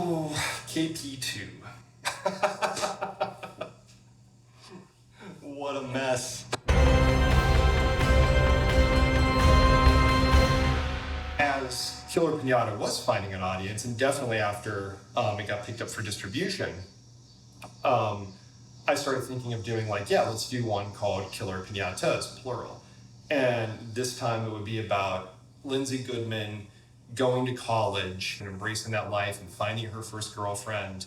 Oh, KP2. What a mess. As Killer Piñata was finding an audience, and definitely after it got picked up for distribution, I started thinking of doing let's do one called Killer Piñatas, plural. And this time it would be about Lindsay Goodman going to college and embracing that life and finding her first girlfriend.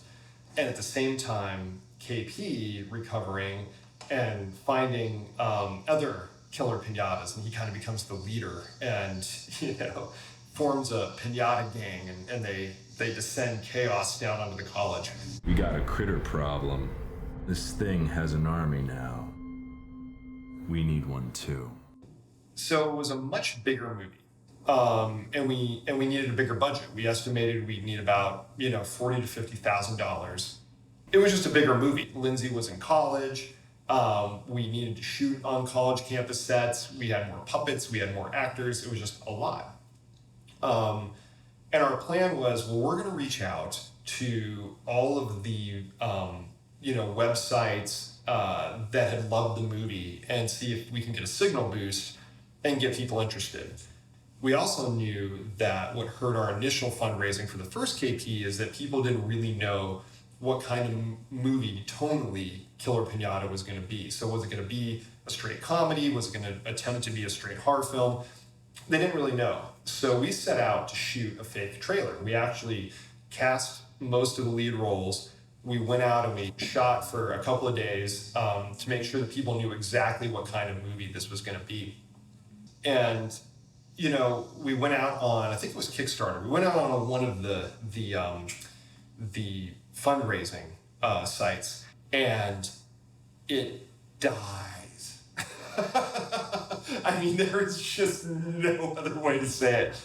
And at the same time, KP recovering and finding other killer piñatas. And he kind of becomes the leader and, forms a piñata gang and they descend chaos down onto the college. We got a critter problem. This thing has an army now. We need one too. So it was a much bigger movie. And we needed a bigger budget. We estimated we'd need about, $40,000 to $50,000. It was just a bigger movie. Lindsay was in college. We needed to shoot on college campus sets. We had more puppets. We had more actors. It was just a lot. And our plan was, we're going to reach out to all of the, websites that had loved the movie and see if we can get a signal boost and get people interested. We also knew that what hurt our initial fundraising for the first KP is that people didn't really know what kind of movie tonally Killer Piñata was going to be. So was it going to be a straight comedy? Was it going to attempt to be a straight horror film? They didn't really know. So we set out to shoot a fake trailer. We actually cast most of the lead roles. We went out and we shot for a couple of days to make sure that people knew exactly what kind of movie this was going to be. And we went out on, I think it was Kickstarter. We went out on one of the fundraising sites, and it dies. I mean, there is just no other way to say it.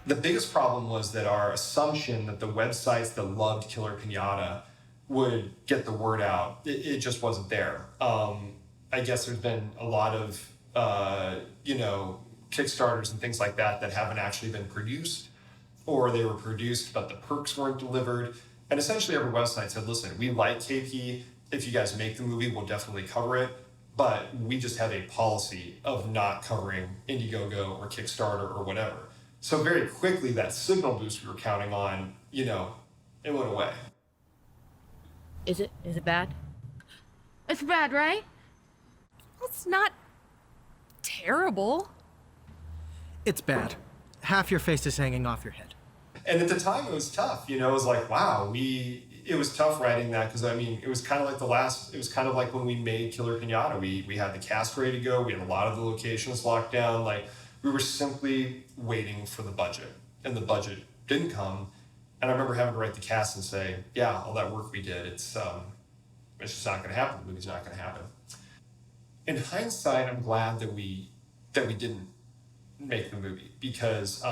The biggest problem was that our assumption that the websites that loved Killer Piñata would get the word out, it just wasn't there. I guess there's been a lot of, Kickstarters and things like that haven't actually been produced, or they were produced but the perks weren't delivered. And essentially every website said, listen, we like KP. If you guys make the movie, we'll definitely cover it. But we just have a policy of not covering Indiegogo or Kickstarter or whatever. So very quickly, that signal boost we were counting on, it went away. Is it bad? It's bad, right? Well, it's not terrible. It's bad. Half your face is hanging off your head. And at the time, it was tough. It was like, wow, it was tough writing that because, it was kind of like when we made Killer Piñata. We had the cast ready to go. We had a lot of the locations locked down. We were simply waiting for the budget, and the budget didn't come. And I remember having to write the cast and say, yeah, all that work we did, it's just not going to happen. The movie's not going to happen. In hindsight, I'm glad that we didn't make the movie, because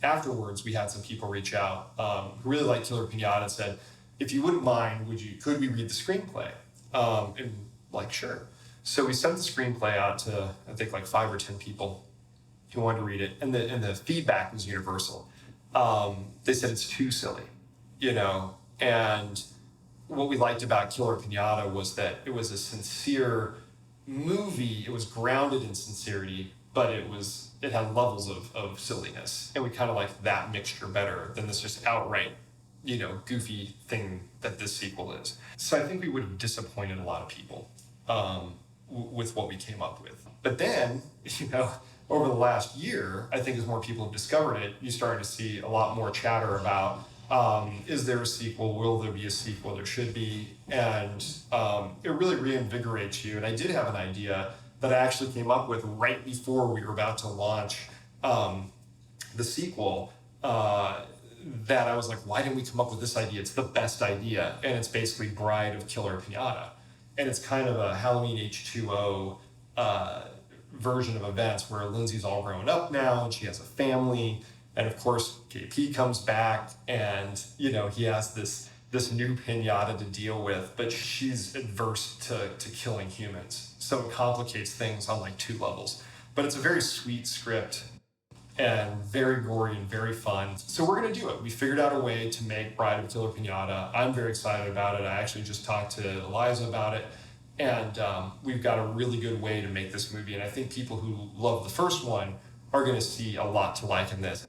afterwards we had some people reach out who really liked Killer Piñata and said, if you wouldn't mind, could we read the screenplay? And sure. So we sent the screenplay out to, I think 5 or 10 people who wanted to read it, and the feedback was universal. They said it's too silly, and what we liked about Killer Piñata was that it was a sincere movie. It was grounded in sincerity, but it had levels of silliness, and we kind of liked that mixture better than this just outright, goofy thing that this sequel is. So I think we would have disappointed a lot of people with what we came up with. But then, over the last year, I think as more people have discovered it, you started to see a lot more chatter about, is there a sequel? Will there be a sequel? There should be. And it really reinvigorates you. And I did have an idea that I actually came up with right before we were about to launch the sequel, that I was like, why didn't we come up with this idea? It's the best idea. And it's basically Bride of Killer Piñata. And it's kind of a Halloween H2O version of events where Lindsay's all grown up now and she has a family. And of course, KP comes back and, he has this new piñata to deal with, but she's adverse to killing humans. So it complicates things on 2 levels. But it's a very sweet script and very gory and very fun. So we're going to do it. We figured out a way to make Bride of Killer Piñata. I'm very excited about it. I actually just talked to Eliza about it. And we've got a really good way to make this movie. And I think people who love the first one are going to see a lot to like in this.